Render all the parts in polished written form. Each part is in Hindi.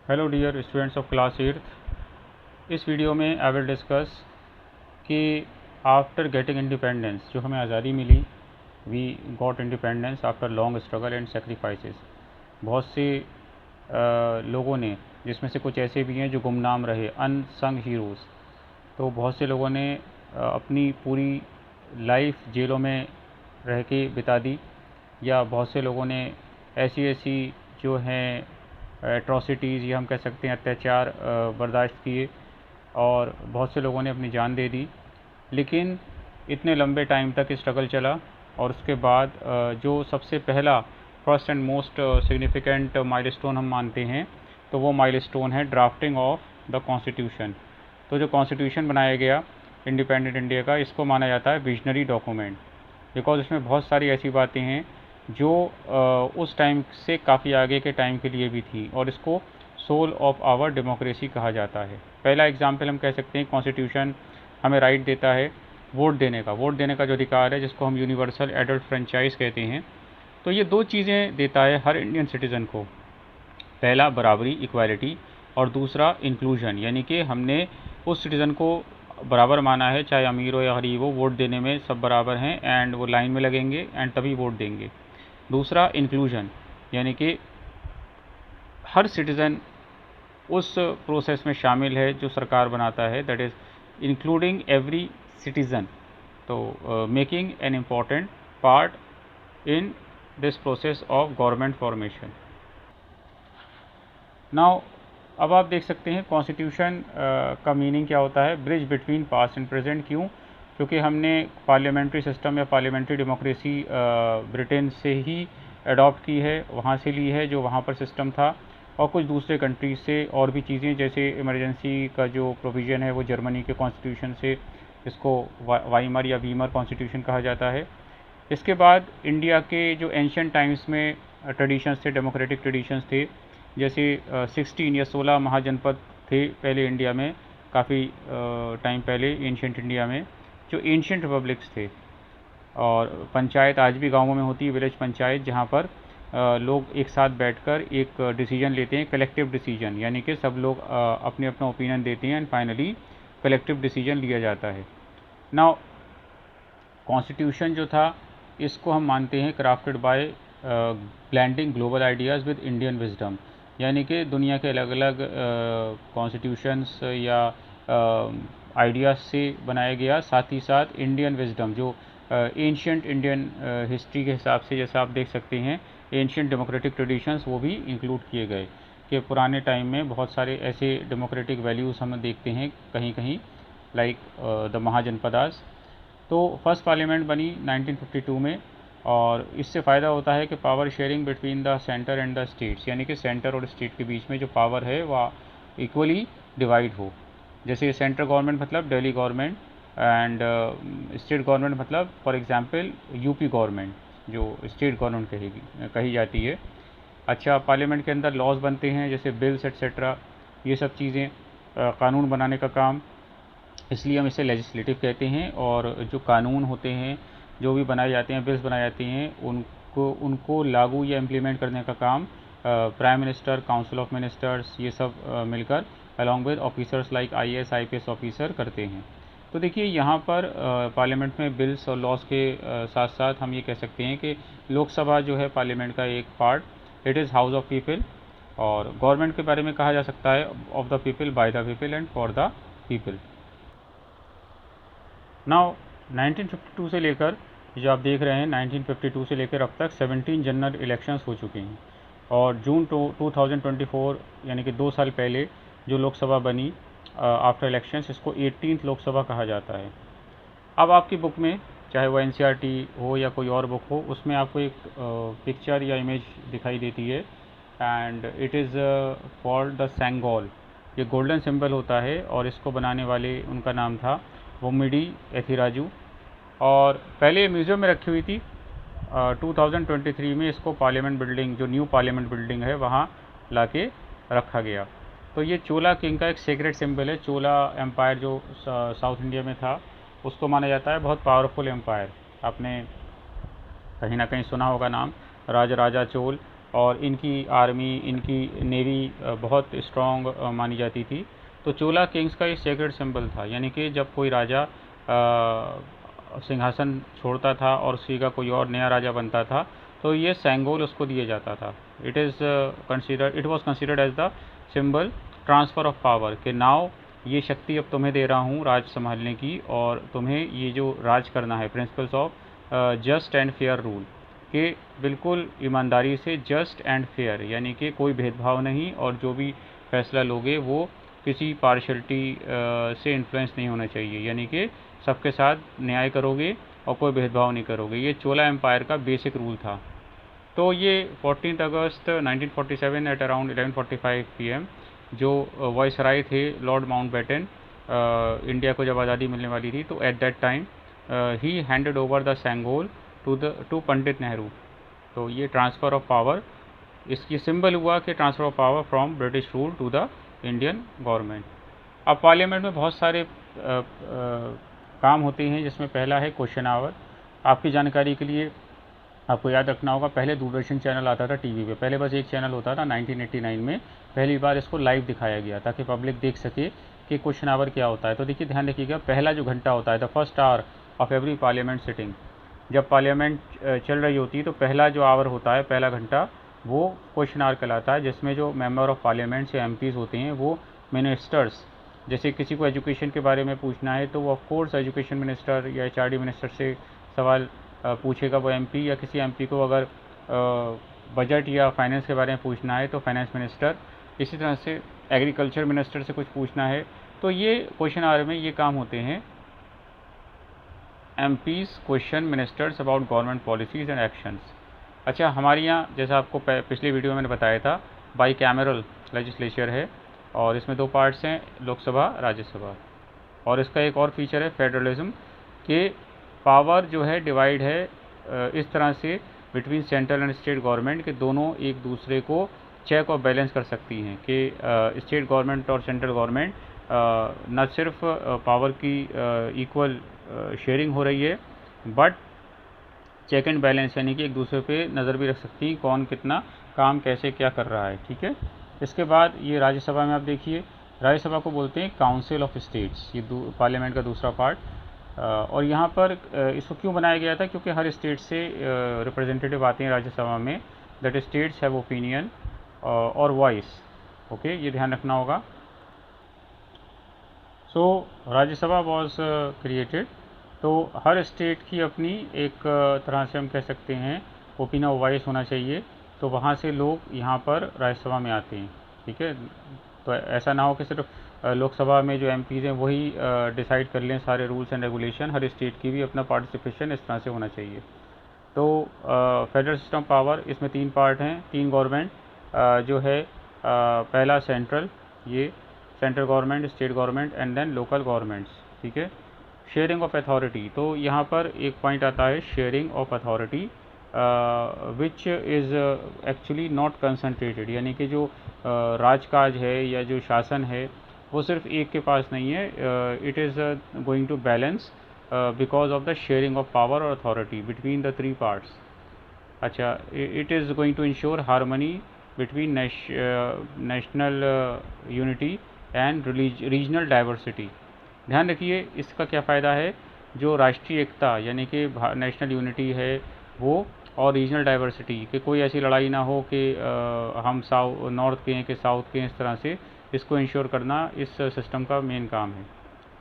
Hello dear students of class 8th। इस वीडियो में आई विल डिस्कस कि आफ्टर गेटिंग इंडिपेंडेंस, जो हमें आज़ादी मिली, we got independence after long struggle and sacrifices. बहुत से लोगों ने, जिसमें से कुछ ऐसे भी हैं जो गुमनाम रहे, अनसंग हीरोज़। तो बहुत से लोगों ने अपनी पूरी लाइफ जेलों में रह के बिता दी, या बहुत से लोगों ने ऐसी ऐसी जो हैं एट्रॉसिटीज़, या हम कह सकते हैं अत्याचार, बर्दाश्त किए, और बहुत से लोगों ने अपनी जान दे दी। लेकिन इतने लंबे टाइम तक स्ट्रगल चला, और उसके बाद जो सबसे पहला first and most significant milestone हम मानते हैं, तो वो माइलस्टोन है ड्राफ्टिंग ऑफ द कॉन्स्टिट्यूशन। तो जो कॉन्स्टिट्यूशन बनाया गया इंडिपेंडेंट इंडिया का, इसको माना जाता है विजनरी डॉक्यूमेंट, बिकॉज इसमें बहुत सारी ऐसी बातें हैं जो उस टाइम से काफ़ी आगे के टाइम के लिए भी थी, और इसको सोल ऑफ आवर डेमोक्रेसी कहा जाता है। पहला एग्जाम्पल हम कह सकते हैं, कॉन्स्टिट्यूशन हमें राइट देता है वोट देने का जो अधिकार है, जिसको हम यूनिवर्सल एडल्ट फ्रेंचाइज कहते हैं। तो ये दो चीज़ें देता है हर इंडियन सिटीज़न को। पहला बराबरी, इक्वालिटी, और दूसरा इंक्लूजन, यानी कि हमने उस सिटीज़न को बराबर माना है, चाहे अमीर हो या गरीब हो, वोट देने में सब बराबर हैं, एंड वो लाइन में लगेंगे एंड तभी वोट देंगे। दूसरा इंक्लूजन, यानी कि हर सिटीज़न उस प्रोसेस में शामिल है जो सरकार बनाता है, that is including every citizen. तो making an important part in this process of government formation. Now अब आप देख सकते हैं कॉन्स्टिट्यूशन का मीनिंग क्या होता है, bridge between past and present. क्यों? क्योंकि हमने पार्लियामेंट्री सिस्टम या पार्लियामेंट्री डेमोक्रेसी ब्रिटेन से ही अडॉप्ट की है, वहाँ से ली है जो वहाँ पर सिस्टम था, और कुछ दूसरे कंट्रीज से और भी चीज़ें, जैसे इमरजेंसी का जो प्रोविज़न है वो जर्मनी के कॉन्स्टिट्यूशन से, इसको वाइमर या वीमर कॉन्स्टिट्यूशन कहा जाता है। इसके बाद इंडिया के जो एंशियंट टाइम्स में ट्रेडिशंस थे, डेमोक्रेटिक ट्रेडिशंस थे, जैसे 16 या 16 महाजनपद थे पहले इंडिया में, काफ़ी टाइम पहले एंशियंट इंडिया में, जो एंशियंट रिपब्लिक्स थे। और पंचायत आज भी गाँवों में होती है, विलेज पंचायत, जहाँ पर लोग एक साथ बैठकर एक डिसीजन लेते हैं, कलेक्टिव डिसीजन, यानी कि सब लोग अपने अपना ओपिनियन देते हैं एंड फाइनली कलेक्टिव डिसीजन लिया जाता है। नाउ कॉन्स्टिट्यूशन जो था, इसको हम मानते हैं crafted by blending global ideas with Indian wisdom, यानी कि दुनिया के अलग अलग कॉन्स्टिट्यूशंस या आइडियाज़ से बनाया गया, साथ ही साथ इंडियन विजडम, जो एंशियंट इंडियन हिस्ट्री के हिसाब से, जैसा आप देख सकते हैं, एंशियंट डेमोक्रेटिक ट्रेडिशंस वो भी इंक्लूड किए गए, कि पुराने टाइम में बहुत सारे ऐसे डेमोक्रेटिक वैल्यूज़ हम देखते हैं कहीं कहीं, लाइक द महाजनपदास। तो फर्स्ट पार्लियामेंट बनी 1952 में, और इससे फ़ायदा होता है कि power sharing between the centre and the states, यानी कि सेंटर और स्टेट के बीच में जो पावर है वह इक्वली डिवाइड हो। जैसे सेंट्रल गवर्नमेंट मतलब Delhi government, and state government मतलब फॉर एग्जांपल यूपी गवर्नमेंट, जो स्टेट गवर्नमेंट कही जाती है। अच्छा, पार्लियामेंट के अंदर लॉज बनते हैं, जैसे बिल्स एट्सेट्रा, ये सब चीज़ें, कानून बनाने का काम, इसलिए हम इसे लेजिस्लेटिव कहते हैं। और जो कानून होते हैं, जो भी बनाए जाते हैं, बिल्स बनाई जाती हैं, उनको लागू या इम्प्लीमेंट करने का काम prime minister, council of ministers, ये सब मिलकर along with officers like IAS IPS officer करते हैं। तो देखिए यहाँ पर पार्लियामेंट में बिल्स और लॉज के साथ साथ हम ये कह सकते हैं कि लोकसभा जो है पार्लियामेंट का एक part, it is house of people. और गवर्नमेंट के बारे में कहा जा सकता है of the people, by the people and for the people. Now 1952 से लेकर, जो आप देख रहे हैं, 1952 से लेकर अब तक 17 जनरल इलेक्शंस हो चुके हैं, और जून 2024, यानी कि 2 साल पहले जो लोकसभा बनी आफ्टर इलेक्शंस, इसको 18th लोकसभा कहा जाता है। अब आपकी बुक में, चाहे वो एनसीईआरटी हो या कोई और बुक हो, उसमें आपको एक पिक्चर या इमेज दिखाई देती है, and it is called the Sengol. ये गोल्डन सिंबल होता है, और इसको बनाने वाले, उनका नाम था वोमिडी एथिराजू, और पहले म्यूज़ियम में रखी हुई थी। 2023 में इसको पार्लियामेंट बिल्डिंग, जो न्यू पार्लियामेंट बिल्डिंग है, वहाँ लाके रखा गया। तो ये चोला किंग का एक सीक्रेट सिंबल है। चोला एम्पायर जो साउथ इंडिया में था, उसको माना जाता है बहुत पावरफुल एम्पायर। आपने कहीं ना कहीं सुना होगा नाम, राजा राजा चोल, और इनकी आर्मी, इनकी नेवी बहुत स्ट्रॉन्ग मानी जाती थी। तो चोला किंग्स का ये सेक्रेड सिंबल था, यानी कि जब कोई राजा सिंहासन छोड़ता था और उसी का कोई और नया राजा बनता था तो ये सेंगोल उसको दिया जाता था। It was considered as the symbol transfer of power, कि नाउ ये शक्ति अब तुम्हें दे रहा हूँ राज संभालने की, और तुम्हें ये जो राज करना है, principles of just and fair rule, कि बिल्कुल ईमानदारी से, जस्ट एंड फेयर यानी कि कोई भेदभाव नहीं, और जो भी फैसला लोगे वो किसी पार्शलिटी से इन्फ्लुएंस नहीं होना चाहिए, यानी कि सबके साथ न्याय करोगे और कोई भेदभाव नहीं करोगे। ये चोला एम्पायर का बेसिक रूल था। तो ये 14 अगस्त 1947 एट अराउंड 11:45 PM जो वाइसराय थे लॉर्ड माउंटबेटन, इंडिया को जब आज़ादी मिलने वाली थी, तो एट दैट टाइम ही handed over the Sengol to Pandit Nehru. तो ये ट्रांसफ़र ऑफ पावर, इसकी सिंबल हुआ कि transfer of power from British rule to the Indian government. अब पार्लियामेंट में बहुत सारे काम होते हैं, जिसमें पहला है क्वेश्चन आवर। आपकी जानकारी के लिए आपको याद रखना होगा, पहले दूरदर्शन चैनल आता था टीवी पे, पहले बस एक चैनल होता था। 1989 में पहली बार इसको लाइव दिखाया गया ताकि पब्लिक देख सके कि क्वेश्चन आवर क्या होता है। तो देखिए, ध्यान रखिएगा, पहला जो घंटा होता है, the first hour of every parliament sitting, जब पार्लियामेंट चल रही होती है तो पहला जो आवर होता है, पहला घंटा, वो क्वेश्चन आवर कहलाता है, जिसमें जो मेंबर ऑफ पार्लियामेंट से MPs होते हैं वो मिनिस्टर्स, जैसे किसी को एजुकेशन के बारे में पूछना है तो वो ऑफ कोर्स एजुकेशन मिनिस्टर या HRD मिनिस्टर से सवाल पूछेगा वो MP, या किसी MP को अगर बजट या फाइनेंस के बारे में पूछना है तो फाइनेंस मिनिस्टर, इसी तरह से एग्रीकल्चर मिनिस्टर से कुछ पूछना है। तो ये क्वेश्चन आवर में ये काम होते हैं, MPs question ministers about government policies and actions. अच्छा, हमारे यहाँ जैसा आपको पिछले वीडियो में मैंने बताया था, बाई कैमरल लेजिस्लेचर है, और इसमें 2 पार्ट्स हैं, लोकसभा, राज्यसभा। और इसका एक और फीचर है फेडरलिज्म, के पावर जो है डिवाइड है इस तरह से between central and state government, के दोनों एक दूसरे को चेक और बैलेंस कर सकती हैं, कि स्टेट गवर्नमेंट और सेंट्रल गवर्नमेंट न सिर्फ पावर की इक्वल शेयरिंग हो रही है, बट चेक एंड बैलेंस, यानी कि एक दूसरे पे नज़र भी रख सकती है कौन कितना काम कैसे क्या कर रहा है। ठीक है। इसके बाद ये राज्यसभा में आप देखिए, राज्यसभा को बोलते हैं काउंसिल ऑफ स्टेट्स, ये पार्लियामेंट का दूसरा पार्ट। और यहाँ पर इसको क्यों बनाया गया था, क्योंकि हर स्टेट से रिप्रेजेंटेटिव आते हैं राज्यसभा में, दैट स्टेट्स हैव ओपिनियन और वॉइस। ओके, ये ध्यान रखना होगा। सो राज्यसभा वॉज क्रिएटेड, तो हर स्टेट की अपनी एक तरह से हम कह सकते हैं ओपिनियन और वॉइस होना चाहिए, तो वहाँ से लोग यहाँ पर राज्यसभा में आते हैं। ठीक है, तो ऐसा ना हो कि सिर्फ लोकसभा में जो MPs हैं वही डिसाइड कर लें सारे rules and regulation, her state की भी अपना पार्टिसिपेशन इस तरह से होना चाहिए। तो फेडरल सिस्टम पावर, इसमें 3 पार्ट हैं, 3 गवर्नमेंट जो है, पहला सेंट्रल, ये central government, state government and then local governments. ठीक है। शेयरिंग ऑफ अथॉरिटी, तो यहाँ पर एक पॉइंट आता है sharing of authority, which is actually not concentrated, यानी कि जो राजकाज है या जो शासन है वो सिर्फ एक के पास नहीं है, it is going to balance because of the sharing of power और अथॉरिटी बिटवीन द 3 पार्ट्स। अच्छा, it is going to ensure harmony between national unity and regional diversity. ध्यान रखिए, इसका क्या फ़ायदा है, जो राष्ट्रीय एकता यानी कि नेशनल यूनिटी है वो, और रीजनल डाइवर्सिटी, कि कोई ऐसी लड़ाई ना हो कि हम नॉर्थ के हैं कि साउथ के हैं, इस तरह से इसको इंश्योर करना इस सिस्टम का मेन काम है।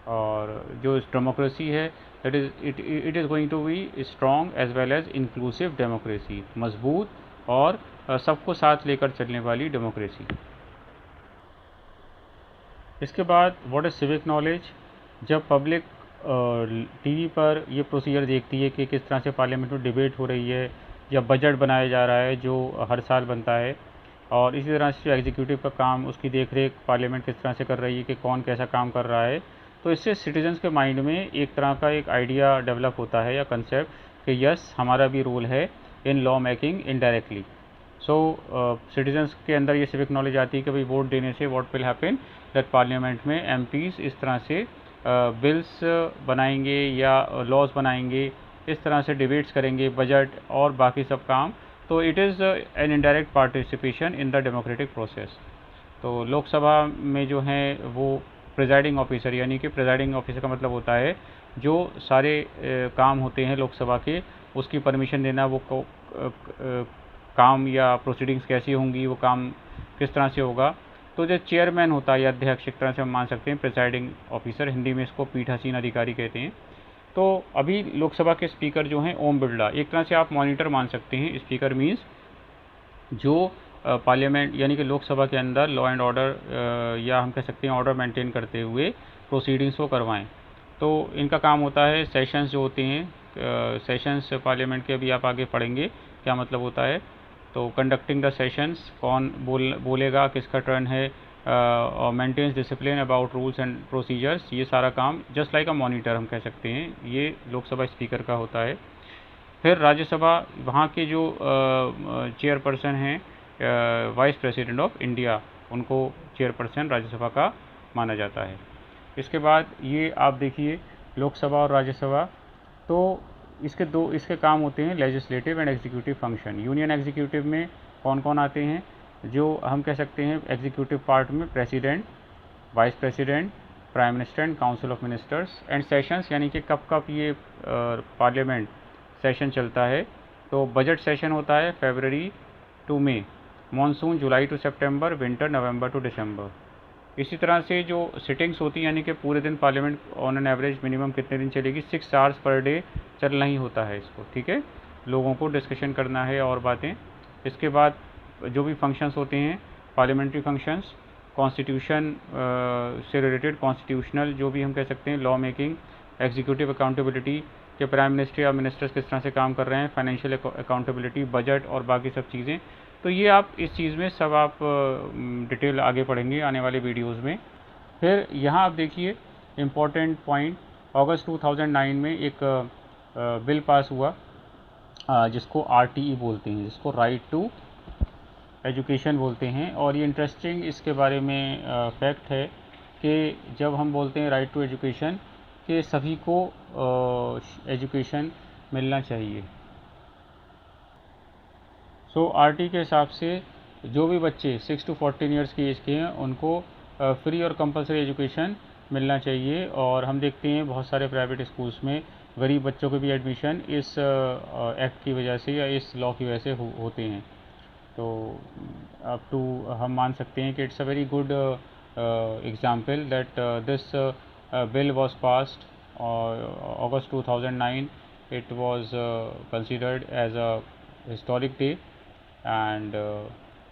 और जो डेमोक्रेसी है, that is it is going to be strong as well as inclusive democracy, मजबूत और सबको साथ लेकर चलने वाली डेमोक्रेसी। इसके बाद व्हाट इज़ सिविक नॉलेज, जब पब्लिक टीवी पर ये प्रोसीजर देखती है कि किस तरह से पार्लियामेंट में डिबेट हो रही है या बजट बनाया जा रहा है जो हर साल बनता है, और इसी तरह से जो एग्जीक्यूटिव का काम, उसकी देखरेख पार्लियामेंट किस तरह से कर रही है कि कौन कैसा काम कर रहा है, तो इससे सिटीजन्स के माइंड में एक तरह का एक आइडिया डेवलप होता है या कंसेप्ट कि यस, हमारा भी रोल है in law making indirectly. So citizens के अंदर ये सिविक नॉलेज आती है कि भाई वोट देने से what will happen, that parliament में MPs इस तरह से बिल्स बनाएंगे या लॉज बनाएंगे, इस तरह से डिबेट्स करेंगे, बजट और बाकी सब काम तो it is an indirect participation in the democratic process. तो लोकसभा में जो है वो प्रिजाइडिंग ऑफिसर, यानी कि प्रिजाइडिंग ऑफिसर का मतलब होता है जो सारे काम होते हैं लोकसभा के उसकी परमिशन देना, वो काम या प्रोसीडिंग्स कैसी होंगी, वो काम किस तरह से होगा। तो जो चेयरमैन होता है या अध्यक्ष, एक तरह से हम मान सकते हैं प्रिजाइडिंग ऑफिसर, हिंदी में इसको पीठासीन अधिकारी कहते हैं। तो अभी लोकसभा के स्पीकर जो हैं ओम बिरला, एक तरह से आप मॉनिटर मान सकते हैं। स्पीकर मीन्स जो पार्लियामेंट यानी कि लोकसभा के अंदर लॉ एंड ऑर्डर या हम कह सकते हैं ऑर्डर मेंटेन करते हुए प्रोसीडिंग्स को करवाएं। तो इनका काम होता है सेशंस जो होते हैं, सेशंस पार्लियामेंट के अभी आप आगे पढ़ेंगे क्या मतलब होता है। तो कंडक्टिंग द सेशंस, कौन बोलेगा, किसका टर्न है, और maintains discipline about rules and procedures, ये सारा काम जस्ट लाइक अ मॉनिटर हम कह सकते हैं, ये लोकसभा स्पीकर का होता है। फिर राज्यसभा, वहाँ के जो चेयरपर्सन हैं वाइस प्रेसिडेंट ऑफ इंडिया, उनको चेयरपर्सन राज्यसभा का माना जाता है। इसके बाद ये आप देखिए लोकसभा और राज्यसभा, तो इसके काम होते हैं legislative and executive function. Union executive में कौन कौन आते हैं, जो हम कह सकते हैं एग्जीक्यूटिव पार्ट में president, vice president, prime minister and council of ministers. And sessions, यानी कि कब कब ये पार्लियामेंट सेशन चलता है। तो बजट सेशन होता है फरवरी टू मई, मानसून जुलाई टू सितंबर, विंटर नवंबर टू दिसंबर। इसी तरह से जो सिटिंग्स होती हैं, यानी कि पूरे दिन parliament on an average minimum कितने दिन चलेगी, 6 आवर्स पर डे चलना ही होता है इसको, ठीक है। लोगों को डिस्कशन करना है और बातें। इसके बाद जो भी फंक्शंस होते हैं पार्लियामेंट्री फंक्शंस, कॉन्स्टिट्यूशन से रिलेटेड कॉन्स्टिट्यूशनल जो भी हम कह सकते हैं, लॉ मेकिंग, एग्जीक्यूटिव अकाउंटेबिलिटी कि प्राइम मिनिस्टर या मिनिस्टर्स किस तरह से काम कर रहे हैं, फाइनेंशियल अकाउंटेबिलिटी, बजट और बाकी सब चीज़ें। तो ये आप इस चीज़ में सब आप डिटेल आगे पढ़ेंगे आने वाले वीडियोज़ में। फिर यहाँ आप देखिए इम्पोर्टेंट पॉइंट, अगस्त 2009 में एक बिल पास हुआ जिसको RTE बोलते हैं, जिसको राइट टू एजुकेशन बोलते हैं। और ये इंटरेस्टिंग इसके बारे में फैक्ट है कि जब हम बोलते हैं राइट टू एजुकेशन, कि सभी को एजुकेशन मिलना चाहिए। सो RT के हिसाब से जो भी बच्चे 6 to 14 ईयर्स की एज के हैं उनको फ्री और कंपलसरी एजुकेशन मिलना चाहिए। और हम देखते हैं बहुत सारे प्राइवेट स्कूल्स में गरीब बच्चों के भी एडमिशन इस एक्ट की वजह से या इस लॉ की वजह से होते हैं। तो अप टू हम मान सकते हैं कि it's a very good example that this bill was passed August 2009. It was considered as a historic day, and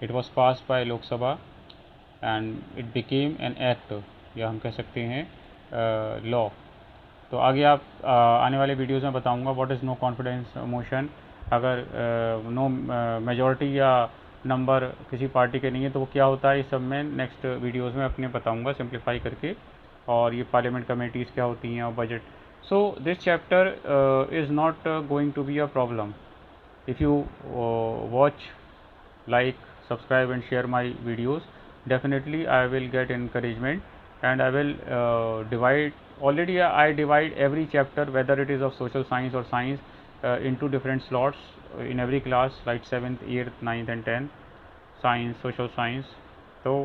it was passed by Lok Sabha and it became an act, या हम कह सकते हैं लॉ। तो आगे आप आने वाले वीडियोज़ में बताऊंगा what is no confidence motion. अगर नो मेजॉरिटी या नंबर किसी पार्टी के नहीं है तो वो क्या होता है, इस सब में नेक्स्ट वीडियोज़ में अपने बताऊंगा सिंप्लीफाई करके। और ये पार्लियामेंट कमेटीज़ क्या होती हैं और budget. So this chapter is not going to be a problem if you watch, like, subscribe and share my videos. Definitely I will get encouragement and I will divide, already I divide every chapter, whether it is of social science or science, into different slots in every class, like 7th, 8th, 9th and 10th science, social science. So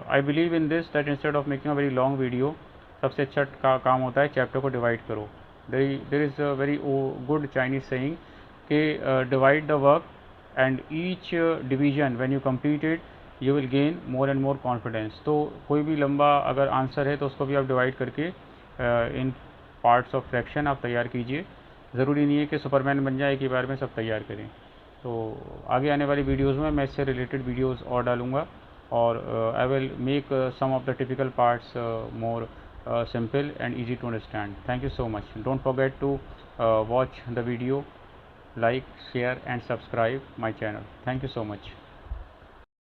I believe in this, that instead of making a very long video, सबसे अच्छा काम होता है चैप्टर को डिवाइड करो। There is a very good Chinese saying कि divide the work and each division when you complete it you will gain more and more confidence. तो कोई भी लंबा अगर आंसर है तो उसको भी आप डिवाइड करके इन पार्ट्स ऑफ फ्रैक्शन आप तैयार कीजिए। ज़रूरी नहीं है कि सुपरमैन बन जाए एक ही बार में सब तैयार करें। तो आगे आने वाली वीडियोज़ में मैं इससे रिलेटेड वीडियोज़ और डालूँगा और I will make some of the typical parts more simple and easy to understand. Thank you so much. Don't forget to watch the video, like, share and subscribe my channel. Thank you so much.